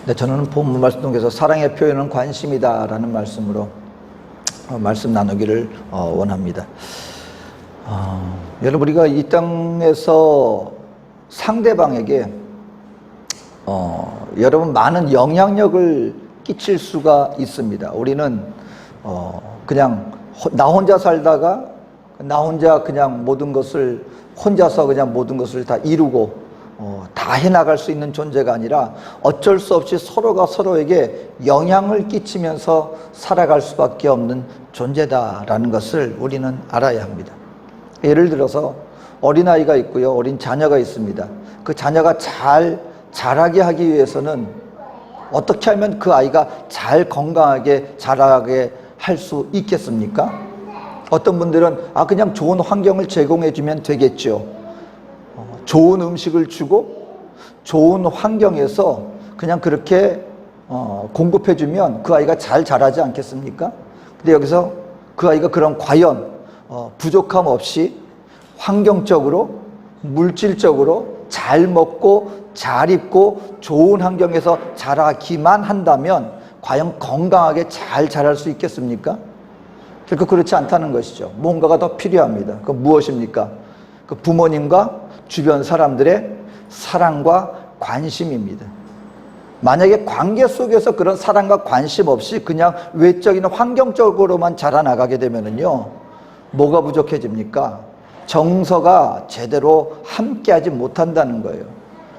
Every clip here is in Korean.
네, 저는 본문 말씀 통해서 사랑의 표현은 관심이다라는 말씀으로 말씀 나누기를 원합니다. 여러분, 우리가 이 땅에서 상대방에게 여러분 많은 영향력을 끼칠 수가 있습니다. 우리는 그냥 나 혼자 살다가 나 혼자 그냥 모든 것을 혼자서 그냥 모든 것을 다 이루고 다 해나갈 수 있는 존재가 아니라 어쩔 수 없이 서로가 서로에게 영향을 끼치면서 살아갈 수밖에 없는 존재다라는 것을 우리는 알아야 합니다. 예를 들어서 어린아이가 있고요, 어린 자녀가 있습니다. 그 자녀가 잘 자라게 하기 위해서는 어떻게 하면 그 아이가 잘 건강하게 자라게 할 수 있겠습니까? 어떤 분들은 그냥 좋은 환경을 제공해 주면 되겠죠. 좋은 음식을 주고 좋은 환경에서 그냥 그렇게 공급해 주면 그 아이가 잘 자라지 않겠습니까? 근데 여기서 그 아이가 그런 과연 부족함 없이 환경적으로 물질적으로 잘 먹고 잘 입고 좋은 환경에서 자라기만 한다면 과연 건강하게 잘 자랄 수 있겠습니까? 결코 그렇지 않다는 것이죠. 뭔가가 더 필요합니다. 그 무엇입니까? 그 부모님과 주변 사람들의 사랑과 관심입니다. 만약에 관계 속에서 그런 사랑과 관심 없이 그냥 외적인 환경적으로만 자라나가게 되면은요, 뭐가 부족해집니까? 정서가 제대로 함께하지 못한다는 거예요.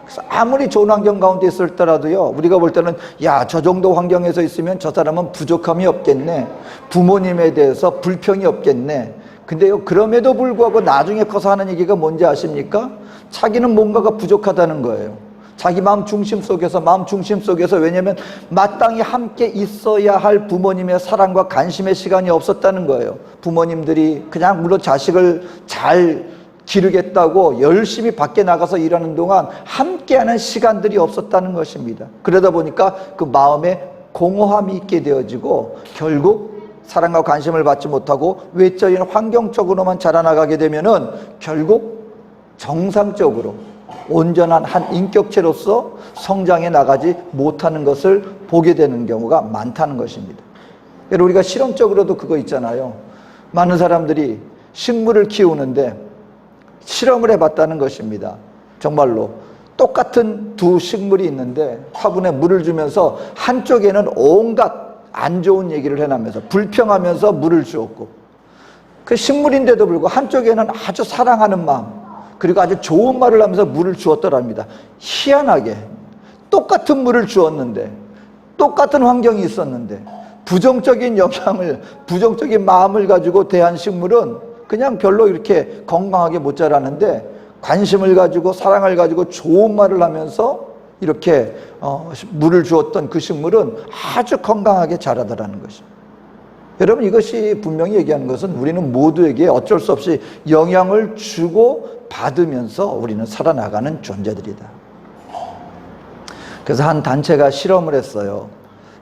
그래서 아무리 좋은 환경 가운데 있을 때라도요, 우리가 볼 때는 저 정도 환경에서 있으면 저 사람은 부족함이 없겠네, 부모님에 대해서 불평이 없겠네. 근데요, 그럼에도 불구하고 나중에 커서 하는 얘기가 뭔지 아십니까? 자기는 뭔가가 부족하다는 거예요. 자기 마음 중심 속에서 왜냐하면 마땅히 함께 있어야 할 부모님의 사랑과 관심의 시간이 없었다는 거예요. 부모님들이 그냥 물론 자식을 잘 기르겠다고 열심히 밖에 나가서 일하는 동안 함께하는 시간들이 없었다는 것입니다. 그러다 보니까 그 마음에 공허함이 있게 되어지고 결국 사랑과 관심을 받지 못하고 외적인 환경적으로만 자라나가게 되면은 결국 정상적으로 온전한 한 인격체로서 성장해 나가지 못하는 것을 보게 되는 경우가 많다는 것입니다. 여러분, 우리가 실험적으로도 그거 있잖아요. 많은 사람들이 식물을 키우는데 실험을 해봤다는 것입니다. 정말로 똑같은 두 식물이 있는데 화분에 물을 주면서 한쪽에는 온갖 안 좋은 얘기를 해나면서 불평하면서 물을 주었고, 그 식물인데도 불구하고 한쪽에는 아주 사랑하는 마음 그리고 아주 좋은 말을 하면서 물을 주었더랍니다. 희한하게 똑같은 물을 주었는데 똑같은 환경이 있었는데 부정적인 영향을, 부정적인 마음을 가지고 대한 식물은 그냥 별로 이렇게 건강하게 못 자라는데 관심을 가지고 사랑을 가지고 좋은 말을 하면서 이렇게 물을 주었던 그 식물은 아주 건강하게 자라더라는 것입니다. 여러분, 이것이 분명히 얘기하는 것은 우리는 모두에게 어쩔 수 없이 영향을 주고 받으면서 우리는 살아나가는 존재들이다. 그래서 한 단체가 실험을 했어요.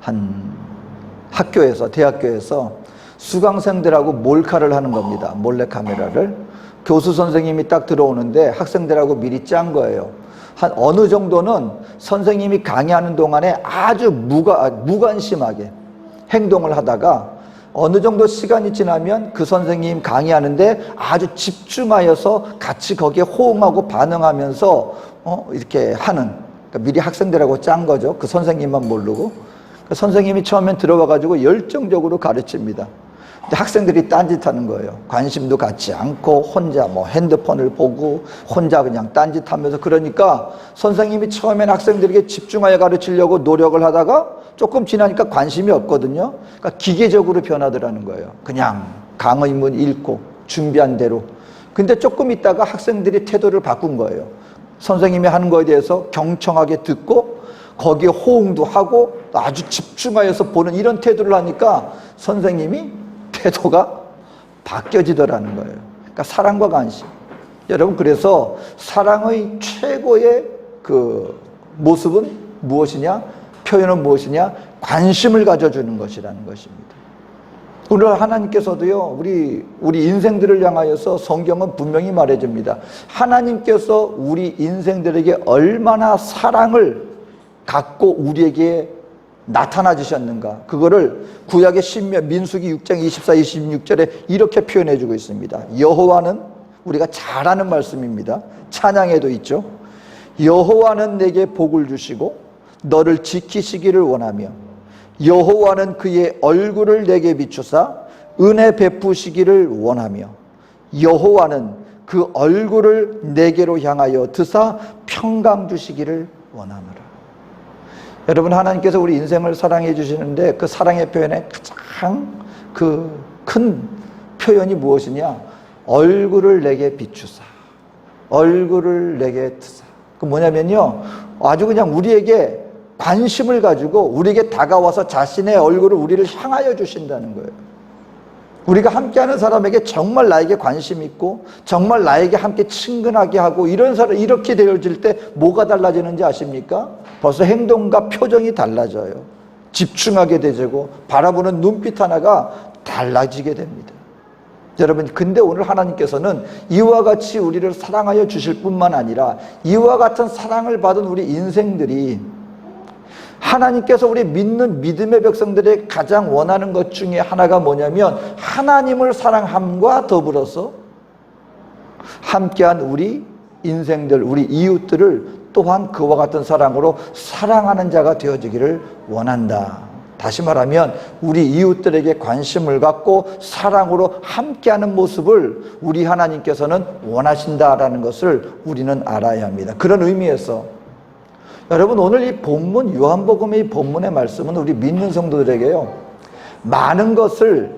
한 학교에서, 대학교에서 수강생들하고 몰카를 하는 겁니다. 몰래카메라를. 교수 선생님이 딱 들어오는데 학생들하고 미리 짠 거예요. 한 어느 정도는 선생님이 강의하는 동안에 아주 무관심하게 행동을 하다가 어느 정도 시간이 지나면 그 선생님 강의하는데 아주 집중하여서 같이 거기에 호응하고 반응하면서 이렇게 하는, 그러니까 미리 학생들하고 짠 거죠. 그 선생님만 모르고. 그 선생님이 처음엔 들어와가지고 열정적으로 가르칩니다. 근데 학생들이 딴짓하는 거예요. 관심도 갖지 않고 혼자 핸드폰을 보고 혼자 그냥 딴짓하면서, 그러니까 선생님이 처음엔 학생들에게 집중하여 가르치려고 노력을 하다가 조금 지나니까 관심이 없거든요. 그러니까 기계적으로 변하더라는 거예요. 그냥 강의문 읽고 준비한 대로. 근데 조금 있다가 학생들이 태도를 바꾼 거예요. 선생님이 하는 거에 대해서 경청하게 듣고 거기에 호응도 하고 아주 집중하여서 보는 이런 태도를 하니까 선생님이 태도가 바뀌어지더라는 거예요. 그러니까 사랑과 관심. 여러분, 그래서 사랑의 최고의 그 모습은 무엇이냐? 표현은 무엇이냐? 관심을 가져주는 것이라는 것입니다. 오늘 하나님께서도요, 우리 인생들을 향하여서 성경은 분명히 말해줍니다. 하나님께서 우리 인생들에게 얼마나 사랑을 갖고 우리에게 나타나 주셨는가? 그거를 구약의 신명 민수기 6장 24, 26절에 이렇게 표현해 주고 있습니다. 여호와는, 우리가 잘 아는 말씀입니다. 찬양에도 있죠. 여호와는 내게 복을 주시고 너를 지키시기를 원하며 여호와는 그의 얼굴을 내게 비추사 은혜 베푸시기를 원하며 여호와는 그 얼굴을 내게로 향하여 드사 평강 주시기를 원하노라. 여러분, 하나님께서 우리 인생을 사랑해 주시는데 그 사랑의 표현의 가장 그 큰 표현이 무엇이냐? 얼굴을 내게 비추사, 얼굴을 내게 드사. 그 뭐냐면요, 아주 그냥 우리에게 관심을 가지고 우리에게 다가와서 자신의 얼굴을 우리를 향하여 주신다는 거예요. 우리가 함께하는 사람에게 정말 나에게 관심 있고 정말 나에게 함께 친근하게 하고 이런 사람, 이렇게 되어질 때 뭐가 달라지는지 아십니까? 벌써 행동과 표정이 달라져요. 집중하게 되고 바라보는 눈빛 하나가 달라지게 됩니다. 여러분, 근데 오늘 하나님께서는 이와 같이 우리를 사랑하여 주실 뿐만 아니라 이와 같은 사랑을 받은 우리 인생들이 하나님께서 우리 믿는 믿음의 백성들의 가장 원하는 것 중에 하나가 뭐냐면 하나님을 사랑함과 더불어서 함께한 우리 인생들, 우리 이웃들을 또한 그와 같은 사랑으로 사랑하는 자가 되어지기를 원한다. 다시 말하면 우리 이웃들에게 관심을 갖고 사랑으로 함께하는 모습을 우리 하나님께서는 원하신다라는 것을 우리는 알아야 합니다. 그런 의미에서 여러분, 오늘 이 본문, 요한복음의 이 본문의 말씀은 우리 믿는 성도들에게요, 많은 것을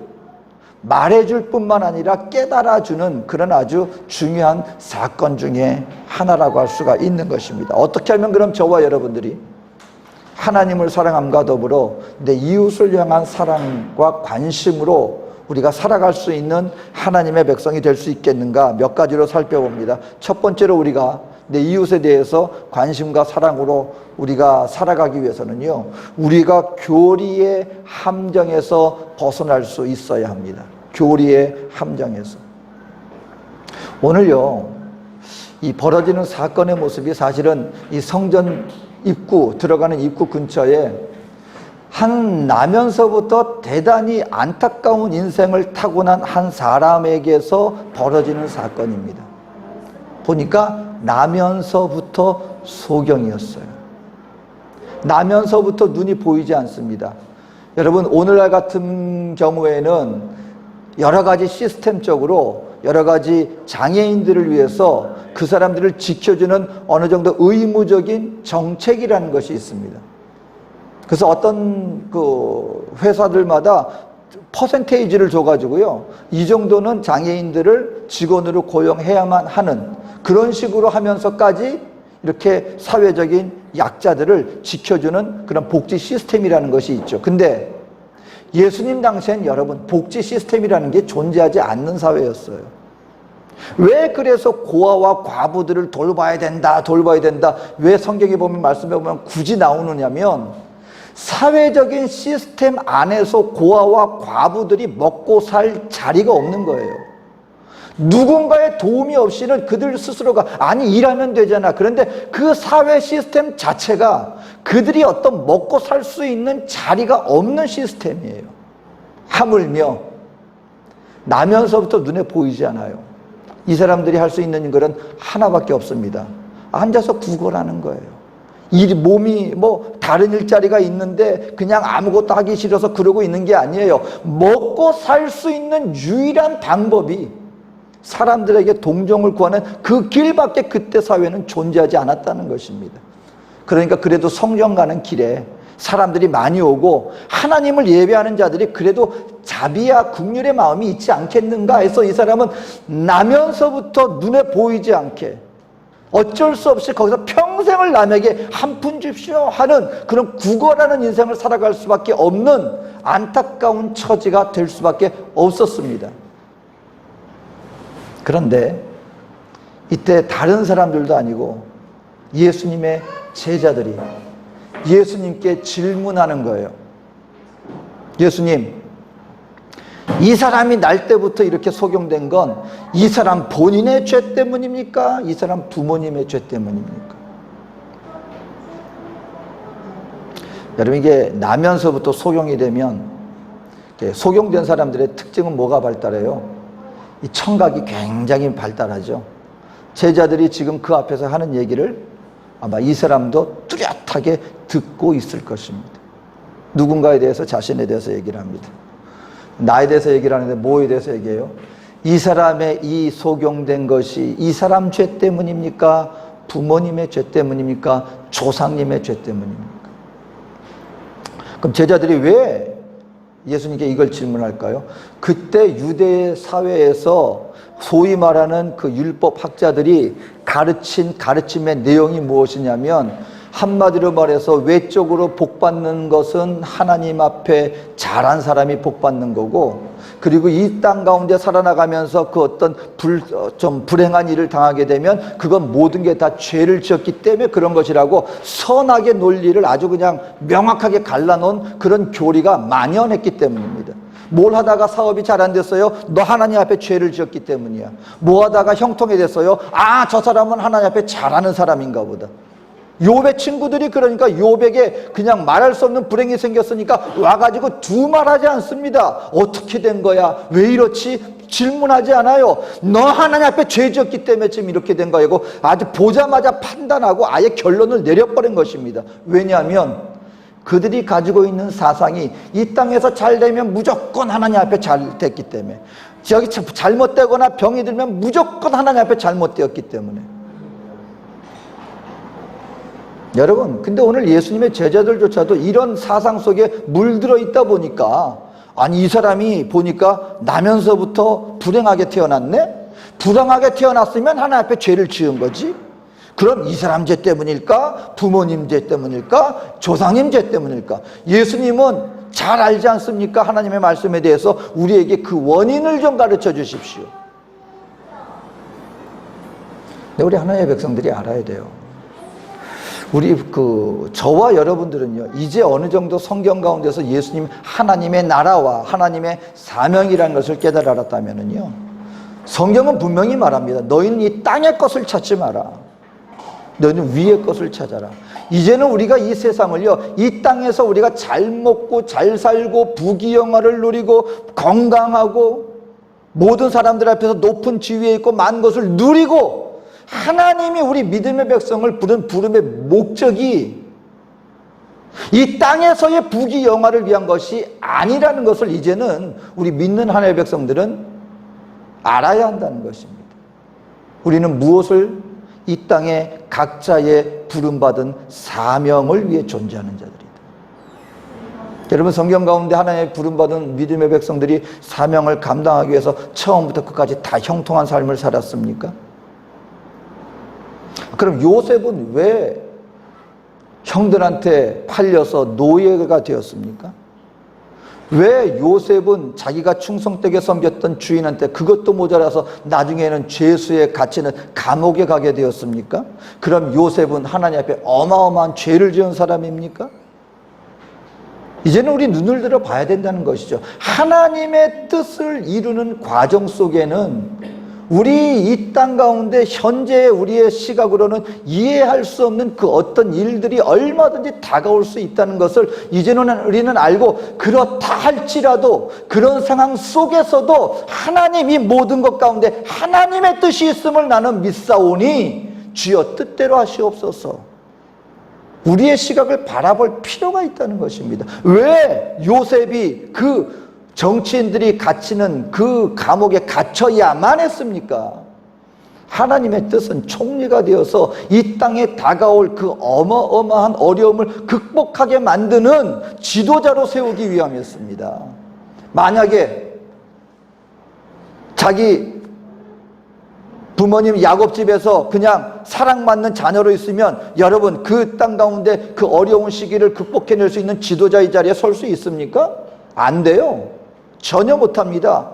말해줄 뿐만 아니라 깨달아주는 그런 아주 중요한 사건 중에 하나라고 할 수가 있는 것입니다. 어떻게 하면 그럼 저와 여러분들이 하나님을 사랑함과 더불어 내 이웃을 향한 사랑과 관심으로 우리가 살아갈 수 있는 하나님의 백성이 될 수 있겠는가? 몇 가지로 살펴봅니다. 첫 번째로 우리가 내 이웃에 대해서 관심과 사랑으로 우리가 살아가기 위해서는요, 우리가 교리의 함정에서 벗어날 수 있어야 합니다. 교리의 함정에서. 오늘요, 이 벌어지는 사건의 모습이 사실은 이 성전 입구, 들어가는 입구 근처에 한 나면서부터 대단히 안타까운 인생을 타고난 한 사람에게서 벌어지는 사건입니다. 보니까 나면서부터 소경이었어요. 나면서부터 눈이 보이지 않습니다. 여러분, 오늘날 같은 경우에는 여러 가지 시스템적으로 여러 가지 장애인들을 위해서 그 사람들을 지켜주는 어느 정도 의무적인 정책이라는 것이 있습니다. 그래서 어떤 그 회사들마다 퍼센테이지를 줘가지고요, 이 정도는 장애인들을 직원으로 고용해야만 하는 그런 식으로 하면서까지 이렇게 사회적인 약자들을 지켜주는 그런 복지 시스템이라는 것이 있죠. 근데 예수님 당시엔 여러분, 복지 시스템이라는 게 존재하지 않는 사회였어요. 왜 그래서 고아와 과부들을 돌봐야 된다, 돌봐야 된다, 왜 성경에 보면, 말씀에 보면 굳이 나오느냐면 사회적인 시스템 안에서 고아와 과부들이 먹고 살 자리가 없는 거예요. 누군가의 도움이 없이는 그들 스스로가, 아니 일하면 되잖아. 그런데 그 사회 시스템 자체가 그들이 어떤 먹고 살 수 있는 자리가 없는 시스템이에요. 하물며 나면서부터 눈에 보이지 않아요. 이 사람들이 할 수 있는 것은 하나밖에 없습니다. 앉아서 구걸하는 거예요. 이 몸이 뭐 다른 일자리가 있는데 그냥 아무것도 하기 싫어서 그러고 있는 게 아니에요. 먹고 살 수 있는 유일한 방법이 사람들에게 동정을 구하는 그 길밖에 그때 사회는 존재하지 않았다는 것입니다. 그러니까 그래도 성전 가는 길에 사람들이 많이 오고 하나님을 예배하는 자들이 그래도 자비와 긍휼의 마음이 있지 않겠는가 해서 이 사람은 나면서부터 눈에 보이지 않게 어쩔 수 없이 거기서 평생을 남에게 한 푼 줍시오 하는 그런 구걸하는 인생을 살아갈 수밖에 없는 안타까운 처지가 될 수밖에 없었습니다. 그런데 이때 다른 사람들도 아니고 예수님의 제자들이 예수님께 질문하는 거예요. 예수님, 이 사람이 날 때부터 이렇게 소경된 건 이 사람 본인의 죄 때문입니까? 이 사람 부모님의 죄 때문입니까? 여러분, 이게 나면서부터 소경이 되면, 소경된 사람들의 특징은 뭐가 발달해요? 이 청각이 굉장히 발달하죠. 제자들이 지금 그 앞에서 하는 얘기를 아마 이 사람도 뚜렷하게 듣고 있을 것입니다. 누군가에 대해서, 자신에 대해서 얘기를 합니다. 나에 대해서 얘기를 하는데 뭐에 대해서 얘기해요? 이 사람의 이 소경된 것이 이 사람 죄 때문입니까? 부모님의 죄 때문입니까? 조상님의 죄 때문입니까? 그럼 제자들이 왜 예수님께 이걸 질문할까요? 그때 유대 사회에서 소위 말하는 그 율법 학자들이 가르친 가르침의 내용이 무엇이냐면, 한마디로 말해서 외적으로 복받는 것은 하나님 앞에 잘한 사람이 복받는 거고, 그리고 이 땅 가운데 살아나가면서 그 어떤 좀 불행한 일을 당하게 되면 그건 모든 게 다 죄를 지었기 때문에 그런 것이라고 선악의 논리를 아주 그냥 명확하게 갈라놓은 그런 교리가 만연했기 때문입니다. 뭘 하다가 사업이 잘 안 됐어요? 너 하나님 앞에 죄를 지었기 때문이야. 뭐 하다가 형통이 됐어요? 아, 저 사람은 하나님 앞에 잘하는 사람인가 보다. 욥의 친구들이 그러니까 욥에게 그냥 말할 수 없는 불행이 생겼으니까 와가지고 두말하지 않습니다. 어떻게 된 거야? 왜 이렇지? 질문하지 않아요. 너 하나님 앞에 죄 지었기 때문에 지금 이렇게 된 거고, 아주 보자마자 판단하고 아예 결론을 내려버린 것입니다. 왜냐하면 그들이 가지고 있는 사상이 이 땅에서 잘 되면 무조건 하나님 앞에 잘 됐기 때문에, 저기 잘못되거나 병이 들면 무조건 하나님 앞에 잘못되었기 때문에. 여러분, 근데 오늘 예수님의 제자들조차도 이런 사상 속에 물들어 있다 보니까, 아니 이 사람이 보니까 나면서부터 불행하게 태어났네? 불행하게 태어났으면 하나님 앞에 죄를 지은 거지? 그럼 이 사람 죄 때문일까? 부모님 죄 때문일까? 조상님 죄 때문일까? 예수님은 잘 알지 않습니까? 하나님의 말씀에 대해서 우리에게 그 원인을 좀 가르쳐 주십시오. 근데 우리 하나님의 백성들이 알아야 돼요. 우리 저와 여러분들은요, 이제 어느 정도 성경 가운데서 예수님 하나님의 나라와 하나님의 사명이라는 것을 깨달아 알았다면은요, 성경은 분명히 말합니다. 너희는 이 땅의 것을 찾지 마라. 너희는 위의 것을 찾아라. 이제는 우리가 이 세상을요, 이 땅에서 우리가 잘 먹고 잘 살고 부귀영화를 누리고 건강하고 모든 사람들 앞에서 높은 지위에 있고 많은 것을 누리고, 하나님이 우리 믿음의 백성을 부른 부름의 목적이 이 땅에서의 부귀영화를 위한 것이 아니라는 것을 이제는 우리 믿는 하나님의 백성들은 알아야 한다는 것입니다. 우리는 무엇을? 이 땅에 각자의 부름받은 사명을 위해 존재하는 자들이다. 여러분, 성경 가운데 하나님의 부름받은 믿음의 백성들이 사명을 감당하기 위해서 처음부터 끝까지 다 형통한 삶을 살았습니까? 그럼 요셉은 왜 형들한테 팔려서 노예가 되었습니까? 왜 요셉은 자기가 충성되게 섬겼던 주인한테 그것도 모자라서 나중에는 죄수에 갇히는 감옥에 가게 되었습니까? 그럼 요셉은 하나님 앞에 어마어마한 죄를 지은 사람입니까? 이제는 우리 눈을 들어 봐야 된다는 것이죠. 하나님의 뜻을 이루는 과정 속에는 우리 이 땅 가운데 현재 우리의 시각으로는 이해할 수 없는 그 어떤 일들이 얼마든지 다가올 수 있다는 것을 이제는 우리는 알고, 그렇다 할지라도 그런 상황 속에서도 하나님이 모든 것 가운데 하나님의 뜻이 있음을 나는 믿사오니 주여 뜻대로 하시옵소서. 우리의 시각을 바라볼 필요가 있다는 것입니다. 왜 요셉이 그 정치인들이 갇히는 그 감옥에 갇혀야만 했습니까? 하나님의 뜻은 총리가 되어서 이 땅에 다가올 그 어마어마한 어려움을 극복하게 만드는 지도자로 세우기 위함이었습니다. 만약에 자기 부모님 야곱집에서 그냥 사랑받는 자녀로 있으면 여러분, 그 땅 가운데 그 어려운 시기를 극복해낼 수 있는 지도자의 자리에 설 수 있습니까? 안 돼요. 전혀 못합니다.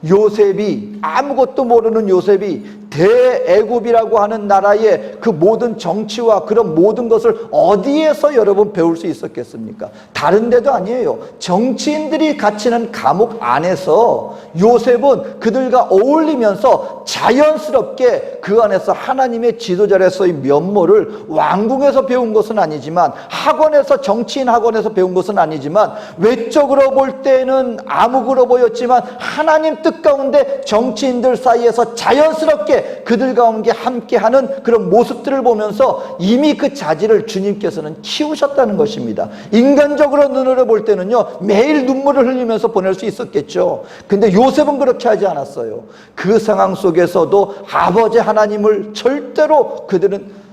요셉이, 아무것도 모르는 요셉이 대애굽이라고 하는 나라의 그 모든 정치와 그런 모든 것을 어디에서 여러분 배울 수 있었겠습니까? 다른 데도 아니에요. 정치인들이 갇히는 감옥 안에서 요셉은 그들과 어울리면서 자연스럽게 그 안에서 하나님의 지도자로서의 면모를 왕궁에서 배운 것은 아니지만, 학원에서, 정치인 학원에서 배운 것은 아니지만, 외적으로 볼 때는 암흑으로 보였지만 하나님 뜻 가운데 정치인들 사이에서 자연스럽게 그들 가운데 함께하는 그런 모습들을 보면서 이미 그 자질을 주님께서는 키우셨다는 것입니다. 인간적으로 눈으로 볼 때는요, 매일 눈물을 흘리면서 보낼 수 있었겠죠. 근데 요셉은 그렇게 하지 않았어요. 그 상황 속에서도 아버지 하나님을 절대로 그들은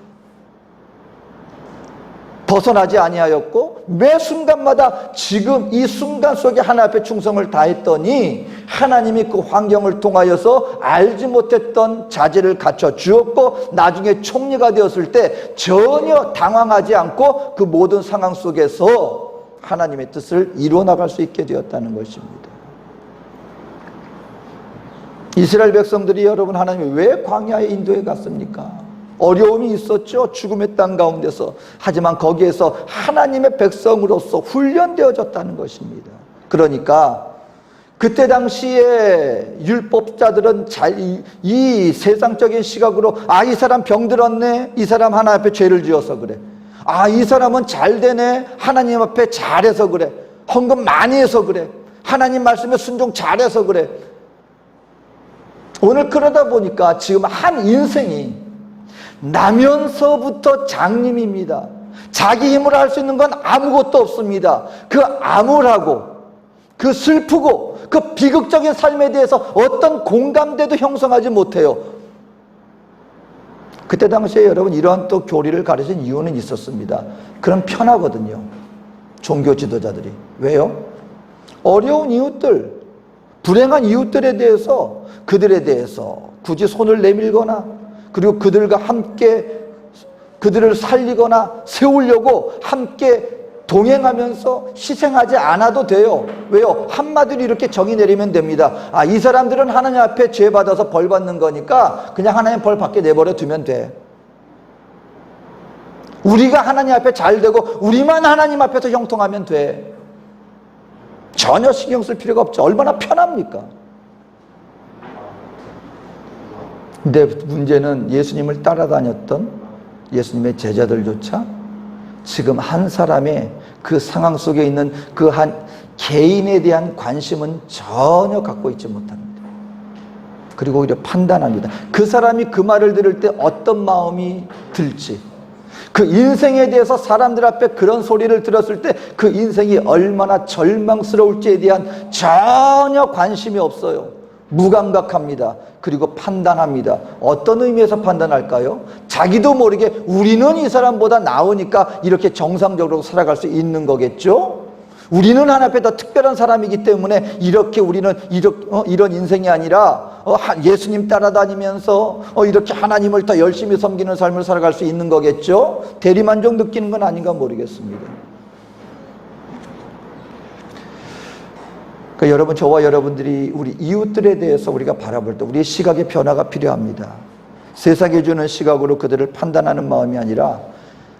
벗어나지 아니하였고, 매 순간마다 지금 이 순간 속에 하나님 앞에 충성을 다했더니 하나님이 그 환경을 통하여서 알지 못했던 자질을 갖춰 주었고, 나중에 총리가 되었을 때 전혀 당황하지 않고 그 모든 상황 속에서 하나님의 뜻을 이루어 나갈 수 있게 되었다는 것입니다. 이스라엘 백성들이 여러분, 하나님이 왜 광야의 인도에 갔습니까? 어려움이 있었죠. 죽음의 땅 가운데서. 하지만 거기에서 하나님의 백성으로서 훈련되어졌다는 것입니다. 그러니까 그때 당시에 율법자들은 이 세상적인 시각으로, 아, 이 사람 병들었네, 이 사람 하나님 앞에 죄를 지어서 그래, 아, 이 사람은 잘 되네, 하나님 앞에 잘해서 그래, 헌금 많이 해서 그래, 하나님 말씀에 순종 잘해서 그래. 오늘 그러다 보니까 지금 한 인생이 나면서부터 장님입니다. 자기 힘으로 할 수 있는 건 아무것도 없습니다. 그 암울하고 그 슬프고 그 비극적인 삶에 대해서 어떤 공감대도 형성하지 못해요. 그때 당시에 여러분, 이러한 또 교리를 가르친 이유는 있었습니다. 그럼 편하거든요, 종교 지도자들이. 왜요? 어려운 이웃들, 불행한 이웃들에 대해서, 그들에 대해서 굳이 손을 내밀거나, 그리고 그들과 함께 그들을 살리거나 세우려고 함께 동행하면서 희생하지 않아도 돼요. 왜요? 한마디로 이렇게 정의 내리면 됩니다. 아, 이 사람들은 하나님 앞에 죄 받아서 벌 받는 거니까 그냥 하나님 벌 받게 내버려 두면 돼. 우리가 하나님 앞에 잘 되고 우리만 하나님 앞에서 형통하면 돼. 전혀 신경 쓸 필요가 없죠. 얼마나 편합니까? 근데 문제는 예수님을 따라다녔던 예수님의 제자들조차 지금 한 사람의 그 상황 속에 있는 그 한 개인에 대한 관심은 전혀 갖고 있지 못합니다. 그리고 오히려 판단합니다. 그 사람이 그 말을 들을 때 어떤 마음이 들지, 그 인생에 대해서 사람들 앞에 그런 소리를 들었을 때 그 인생이 얼마나 절망스러울지에 대한 전혀 관심이 없어요. 무감각합니다. 그리고 판단합니다. 어떤 의미에서 판단할까요? 자기도 모르게 우리는 이 사람보다 나으니까 이렇게 정상적으로 살아갈 수 있는 거겠죠? 우리는 하나님 앞에 더 특별한 사람이기 때문에 이렇게 우리는 이런 인생이 아니라 예수님 따라다니면서 이렇게 하나님을 더 열심히 섬기는 삶을 살아갈 수 있는 거겠죠? 대리만족 느끼는 건 아닌가 모르겠습니다. 그러니까 여러분, 저와 여러분들이 우리 이웃들에 대해서 우리가 바라볼 때 우리의 시각의 변화가 필요합니다. 세상이 주는 시각으로 그들을 판단하는 마음이 아니라,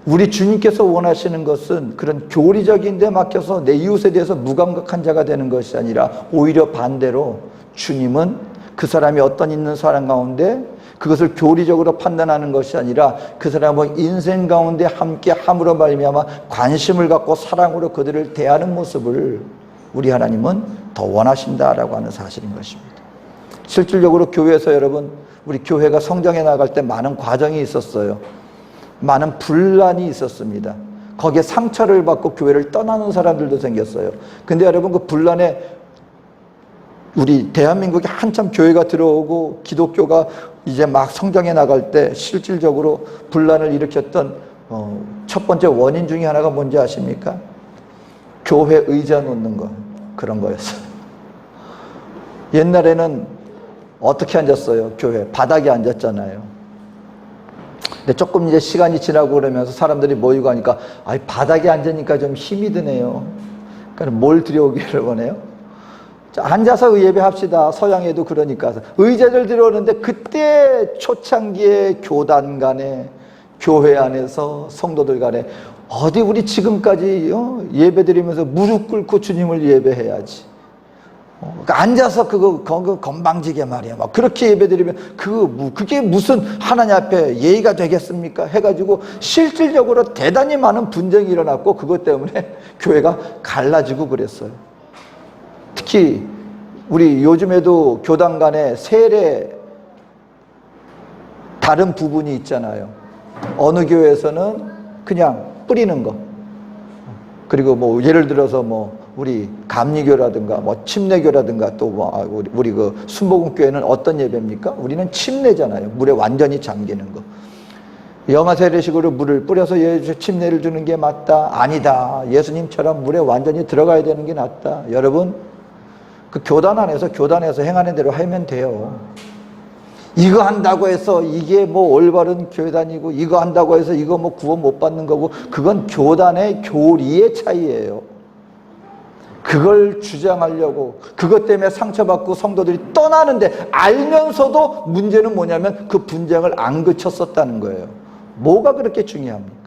우리 주님께서 원하시는 것은 그런 교리적인 데 막혀서 내 이웃에 대해서 무감각한 자가 되는 것이 아니라, 오히려 반대로 주님은 그 사람이 어떤 있는 사람 가운데 그것을 교리적으로 판단하는 것이 아니라 그 사람은 인생 가운데 함께 함으로 말미암아 관심을 갖고 사랑으로 그들을 대하는 모습을 우리 하나님은 더 원하신다라고 하는 사실인 것입니다. 실질적으로 교회에서 여러분, 우리 교회가 성장해 나갈 때 많은 과정이 있었어요. 많은 분란이 있었습니다. 거기에 상처를 받고 교회를 떠나는 사람들도 생겼어요. 근데 여러분, 그 분란에 우리 대한민국에 한참 교회가 들어오고 기독교가 이제 막 성장해 나갈 때 실질적으로 분란을 일으켰던 첫 번째 원인 중에 하나가 뭔지 아십니까? 교회 의자 놓는 거, 그런 거였어요. 옛날에는 어떻게 앉았어요? 교회 바닥에 앉았잖아요. 근데 조금 이제 시간이 지나고 그러면서 사람들이 모이고 하니까, 바닥에 앉으니까 좀 힘이 드네요. 그러니까 뭘 들여오기를 원해요? 자, 앉아서 예배합시다. 서양에도 그러니까 의자를 들어오는데 그때 초창기에 교단 간에 교회 안에서 성도들 간에 어디 우리 지금까지 예배드리면서 무릎 꿇고 주님을 예배해야지. 그러니까 앉아서 그거 건방지게 말이야. 막 그렇게 예배드리면 그게 무슨 하나님 앞에 예의가 되겠습니까? 해가지고 실질적으로 대단히 많은 분쟁이 일어났고 그것 때문에 교회가 갈라지고 그랬어요. 특히 우리 요즘에도 교단 간에 세례 다른 부분이 있잖아요. 어느 교회에서는 그냥 뿌리는 거. 그리고 뭐 예를 들어서 뭐 우리 감리교라든가 뭐 침례교라든가 또 뭐 우리 그 순복음교회는 어떤 예배입니까? 우리는 침례잖아요. 물에 완전히 잠기는 거. 영아 세례식으로 물을 뿌려서 침례를 주는 게 맞다? 아니다. 예수님처럼 물에 완전히 들어가야 되는 게 낫다. 여러분, 그 교단에서 행하는 대로 하면 돼요. 이거 한다고 해서 이게 뭐 올바른 교단이고 이거 한다고 해서 이거 뭐 구원 못 받는 거고 그건 교단의 교리의 차이예요. 그걸 주장하려고 그것 때문에 상처받고 성도들이 떠나는데 알면서도 문제는 뭐냐면 그 분쟁을 안 그쳤었다는 거예요. 뭐가 그렇게 중요합니까?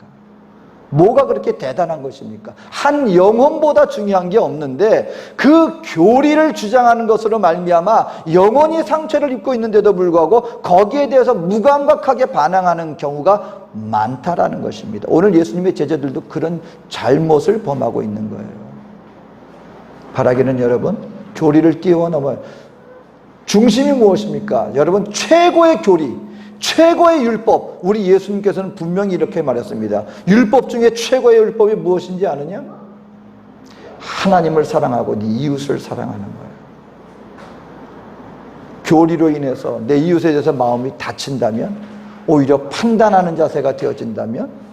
뭐가 그렇게 대단한 것입니까? 한 영혼보다 중요한 게 없는데 그 교리를 주장하는 것으로 말미암아 영혼이 상처를 입고 있는데도 불구하고 거기에 대해서 무감각하게 반항하는 경우가 많다라는 것입니다. 오늘 예수님의 제자들도 그런 잘못을 범하고 있는 거예요. 바라기는 여러분, 교리를 뛰어넘어요. 중심이 무엇입니까? 여러분, 최고의 교리, 최고의 율법, 우리 예수님께서는 분명히 이렇게 말했습니다. 율법 중에 최고의 율법이 무엇인지 아느냐? 하나님을 사랑하고 네 이웃을 사랑하는 거예요. 교리로 인해서 내 이웃에 대해서 마음이 다친다면, 오히려 판단하는 자세가 되어진다면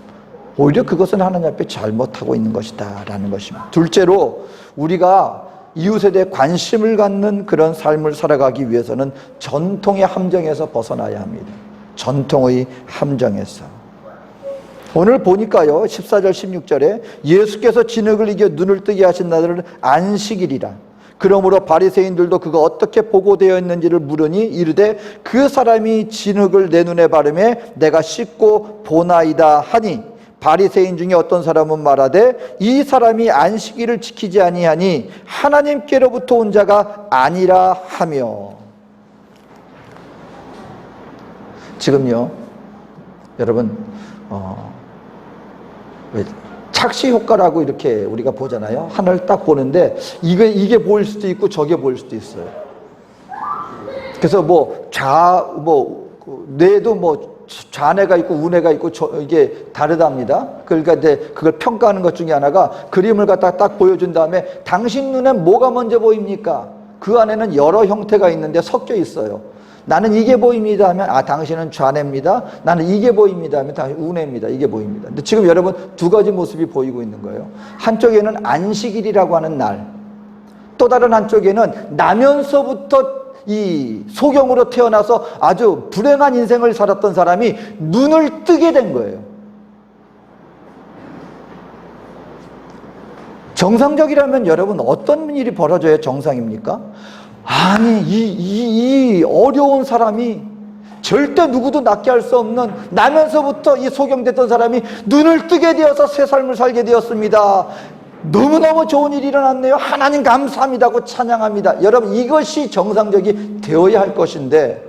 오히려 그것은 하나님 앞에 잘못하고 있는 것이다 라는 것입니다. 둘째로 우리가 이웃에 대해 관심을 갖는 그런 삶을 살아가기 위해서는 전통의 함정에서 벗어나야 합니다. 전통의 함정에서. 오늘 보니까요 14절 16절에 예수께서 진흙을 이겨 눈을 뜨게 하신 날은 안식일이라. 그러므로 바리새인들도 그가 어떻게 보고되어 있는지를 물으니 이르되 그 사람이 진흙을 내 눈에 바르매 내가 씻고 보나이다 하니 바리새인 중에 어떤 사람은 말하되 이 사람이 안식일을 지키지 아니하니 하나님께로부터 온 자가 아니라 하며. 지금요 여러분 착시 효과라고 이렇게 우리가 보잖아요. 하늘을 딱 보는데 이게 보일 수도 있고 저게 보일 수도 있어요. 그래서 뇌도 좌뇌가 있고 우뇌가 있고 이게 다르답니다. 그러니까 이제 그걸 평가하는 것 중에 하나가 그림을 갖다 딱 보여준 다음에 당신 눈엔 뭐가 먼저 보입니까? 그 안에는 여러 형태가 있는데 섞여 있어요. 나는 이게 보입니다 하면 당신은 좌뇌입니다. 나는 이게 보입니다 하면 당신 우뇌입니다. 이게 보입니다. 근데 지금 여러분 두 가지 모습이 보이고 있는 거예요. 한쪽에는 안식일이라고 하는 날, 또 다른 한쪽에는 나면서부터 이 소경으로 태어나서 아주 불행한 인생을 살았던 사람이 눈을 뜨게 된 거예요. 정상적이라면 여러분 어떤 일이 벌어져야 정상입니까? 아니 이 어려운 사람이 절대 누구도 낫게 할 수 없는 나면서부터 이 소경됐던 사람이 눈을 뜨게 되어서 새 삶을 살게 되었습니다. 너무너무 좋은 일이 일어났네요. 하나님 감사합니다고 찬양합니다. 여러분 이것이 정상적이 되어야 할 것인데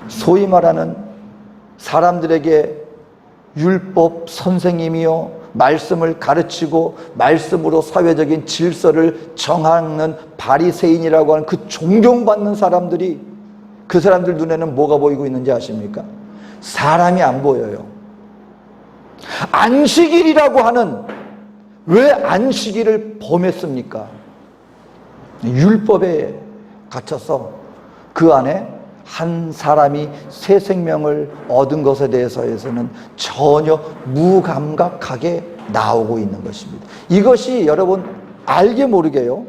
소위 말하는 사람들에게 율법 선생님이요 말씀을 가르치고 말씀으로 사회적인 질서를 정하는 바리새인이라고 하는 그 존경받는 사람들이 그 사람들 눈에는 뭐가 보이고 있는지 아십니까? 사람이 안 보여요. 안식일이라고 하는 왜 안식일을 범했습니까? 율법에 갇혀서 그 안에 한 사람이 새 생명을 얻은 것에 대해서는 전혀 무감각하게 나오고 있는 것입니다. 이것이 여러분 알게 모르게요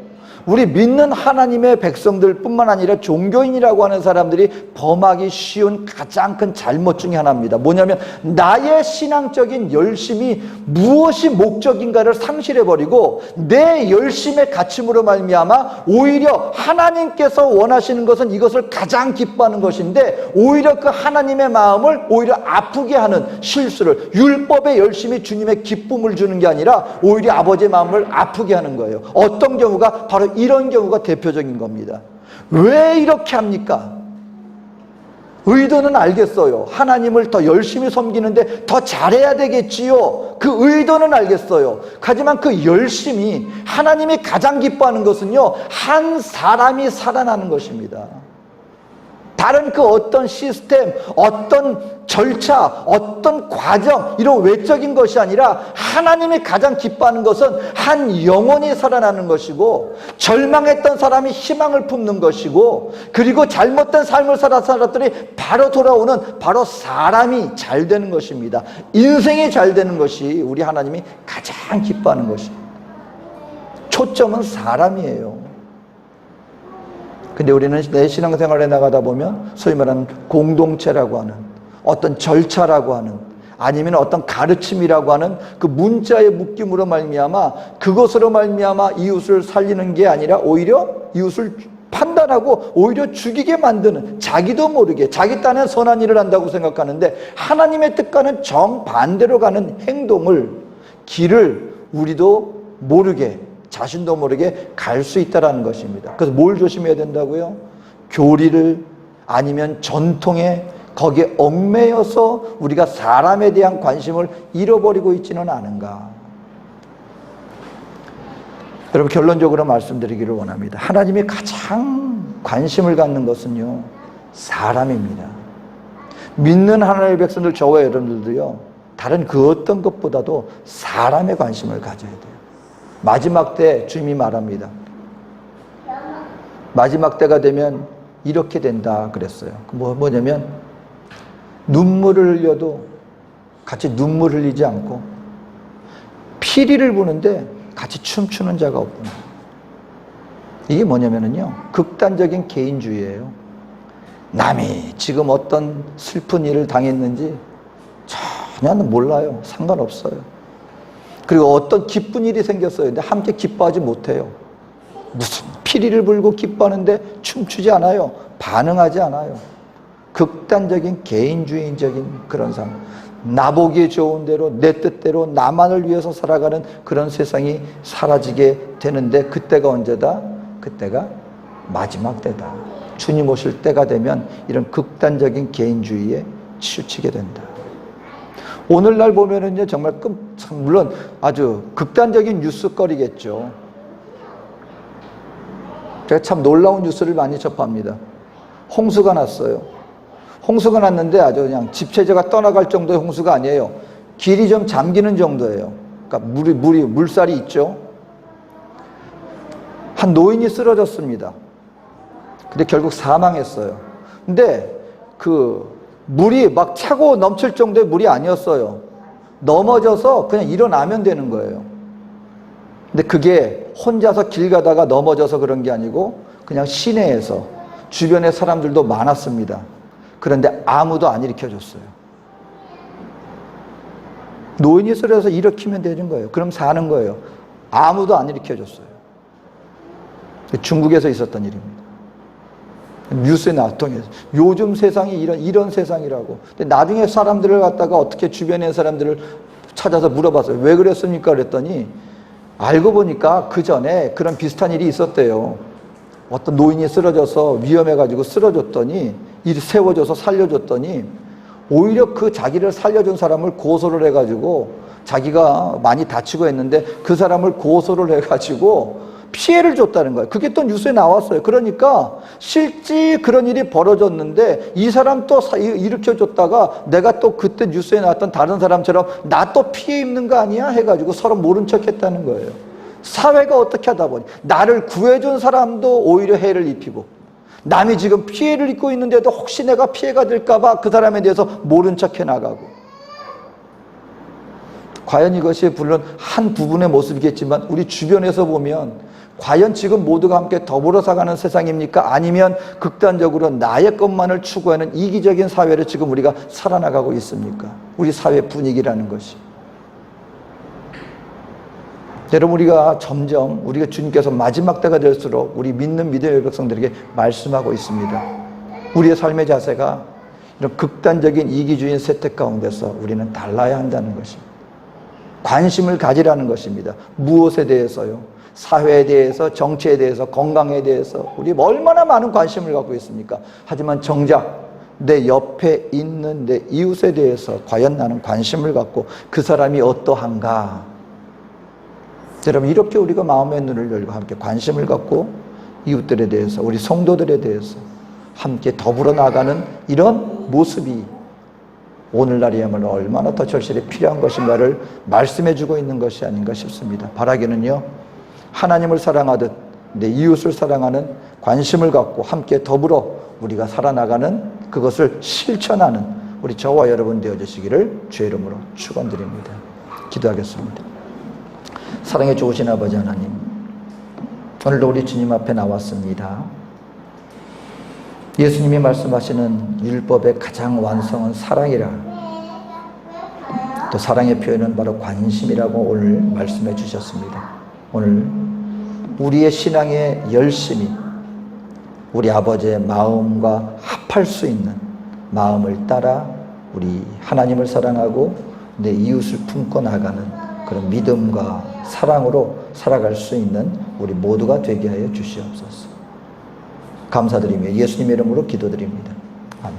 우리 믿는 하나님의 백성들 뿐만 아니라 종교인이라고 하는 사람들이 범하기 쉬운 가장 큰 잘못 중에 하나입니다. 뭐냐면 나의 신앙적인 열심이 무엇이 목적인가를 상실해버리고 내 열심의 가침으로 말미암아 오히려 하나님께서 원하시는 것은 이것을 가장 기뻐하는 것인데 오히려 그 하나님의 마음을 오히려 아프게 하는 실수를, 율법의 열심이 주님의 기쁨을 주는 게 아니라 오히려 아버지의 마음을 아프게 하는 거예요. 어떤 경우가? 바로 이런 경우가 대표적인 겁니다. 왜 이렇게 합니까? 의도는 알겠어요. 하나님을 더 열심히 섬기는데 더 잘해야 되겠지요. 그 의도는 알겠어요. 하지만 그 열심이 하나님이 가장 기뻐하는 것은요, 한 사람이 살아나는 것입니다. 다른 그 어떤 시스템, 어떤 절차, 어떤 과정, 이런 외적인 것이 아니라 하나님이 가장 기뻐하는 것은 한 영혼이 살아나는 것이고, 절망했던 사람이 희망을 품는 것이고, 그리고 잘못된 삶을 살았더니 바로 돌아오는 바로 사람이 잘 되는 것입니다. 인생이 잘 되는 것이 우리 하나님이 가장 기뻐하는 것입니다. 초점은 사람이에요. 근데 우리는 내 신앙생활에 나가다 보면 소위 말하는 공동체라고 하는 어떤 절차라고 하는 아니면 어떤 가르침이라고 하는 그 문자의 묶임으로 말미암아 그것으로 말미암아 이웃을 살리는 게 아니라 오히려 이웃을 판단하고 오히려 죽이게 만드는, 자기도 모르게 자기 딴엔 선한 일을 한다고 생각하는데 하나님의 뜻과는 정반대로 가는 행동을, 길을 우리도 모르게, 자신도 모르게 갈 수 있다는 것입니다. 그래서 뭘 조심해야 된다고요? 교리를 아니면 전통에 거기에 얽매여서 우리가 사람에 대한 관심을 잃어버리고 있지는 않은가. 여러분, 결론적으로 말씀드리기를 원합니다. 하나님이 가장 관심을 갖는 것은요, 사람입니다. 믿는 하나님의 백성들, 저와 여러분들도요, 다른 그 어떤 것보다도 사람에 관심을 가져야 돼요. 마지막 때 주님이 말합니다. 마지막 때가 되면 이렇게 된다 그랬어요. 뭐냐면 눈물을 흘려도 같이 눈물 흘리지 않고 피리를 부는데 같이 춤추는 자가 없구나. 이게 뭐냐면요, 극단적인 개인주의예요. 남이 지금 어떤 슬픈 일을 당했는지 전혀 몰라요. 상관없어요. 그리고 어떤 기쁜 일이 생겼어요. 근데 함께 기뻐하지 못해요. 무슨 피리를 불고 기뻐하는데 춤추지 않아요. 반응하지 않아요. 극단적인 개인주의적인 그런 삶. 나보기 좋은 대로 내 뜻대로 나만을 위해서 살아가는 그런 세상이 사라지게 되는데 그때가 언제다? 그때가 마지막 때다. 주님 오실 때가 되면 이런 극단적인 개인주의에 치우치게 된다. 오늘날 보면은요, 정말 물론 아주 극단적인 뉴스거리겠죠. 제가 참 놀라운 뉴스를 많이 접합니다. 홍수가 났어요. 홍수가 났는데 아주 그냥 집체제가 떠나갈 정도의 홍수가 아니에요. 길이 좀 잠기는 정도예요. 그러니까 물살이 있죠. 한 노인이 쓰러졌습니다. 근데 결국 사망했어요. 근데 물이 막 차고 넘칠 정도의 물이 아니었어요. 넘어져서 그냥 일어나면 되는 거예요. 근데 그게 혼자서 길 가다가 넘어져서 그런 게 아니고 그냥 시내에서 주변에 사람들도 많았습니다. 그런데 아무도 안 일으켜줬어요. 노인이 쓰러져서 일으키면 되는 거예요. 그럼 사는 거예요. 아무도 안 일으켜줬어요. 중국에서 있었던 일입니다. 뉴스에 나왔던 요즘 세상이 이런 세상이라고. 근데 나중에 사람들을 갖다가 어떻게 주변에 사람들을 찾아서 물어봤어요. 왜 그랬습니까? 그랬더니 알고 보니까 그 전에 그런 비슷한 일이 있었대요. 어떤 노인이 쓰러져서 위험해가지고 쓰러졌더니 일 세워줘서 살려줬더니 오히려 그 자기를 살려준 사람을 고소를 해가지고 자기가 많이 다치고 했는데 그 사람을 고소를 해가지고 피해를 줬다는 거예요. 그게 또 뉴스에 나왔어요. 그러니까 실제 그런 일이 벌어졌는데 이 사람 또 일으켜줬다가 내가 또 그때 뉴스에 나왔던 다른 사람처럼 나 또 피해 입는 거 아니야? 해가지고 서로 모른 척 했다는 거예요. 사회가 어떻게 하다 보니 나를 구해준 사람도 오히려 해를 입히고 남이 지금 피해를 입고 있는데도 혹시 내가 피해가 될까 봐 그 사람에 대해서 모른 척 해나가고 과연 이것이 물론 한 부분의 모습이겠지만 우리 주변에서 보면 과연 지금 모두가 함께 더불어 살아가는 세상입니까? 아니면 극단적으로 나의 것만을 추구하는 이기적인 사회를 지금 우리가 살아나가고 있습니까? 우리 사회 분위기라는 것이. 여러분, 우리가 점점 우리가 주님께서 마지막 때가 될수록 우리 믿는 믿음의 백성들에게 말씀하고 있습니다. 우리의 삶의 자세가 이런 극단적인 이기주의 세태 가운데서 우리는 달라야 한다는 것입니다. 관심을 가지라는 것입니다. 무엇에 대해서요? 사회에 대해서, 정치에 대해서, 건강에 대해서 우리 얼마나 많은 관심을 갖고 있습니까? 하지만 정작 내 옆에 있는 내 이웃에 대해서 과연 나는 관심을 갖고 그 사람이 어떠한가? 여러분, 이렇게 우리가 마음의 눈을 열고 함께 관심을 갖고 이웃들에 대해서, 우리 성도들에 대해서 함께 더불어 나가는 이런 모습이 오늘날이야말로 얼마나 더 절실히 필요한 것인가를 말씀해주고 있는 것이 아닌가 싶습니다. 바라기는요, 하나님을 사랑하듯 내 이웃을 사랑하는 관심을 갖고 함께 더불어 우리가 살아나가는 그것을 실천하는 우리 저와 여러분 되어주시기를 주의 이름으로 축원드립니다. 기도하겠습니다. 사랑에 좋으신 아버지 하나님, 오늘도 우리 주님 앞에 나왔습니다. 예수님이 말씀하시는 율법의 가장 완성은 사랑이라, 또 사랑의 표현은 바로 관심이라고 오늘 말씀해 주셨습니다. 오늘 우리의 신앙의 열심이 우리 아버지의 마음과 합할 수 있는 마음을 따라 우리 하나님을 사랑하고 내 이웃을 품고 나가는 그런 믿음과 사랑으로 살아갈 수 있는 우리 모두가 되게 하여 주시옵소서. 감사드리며 예수님의 이름으로 기도드립니다. 아멘.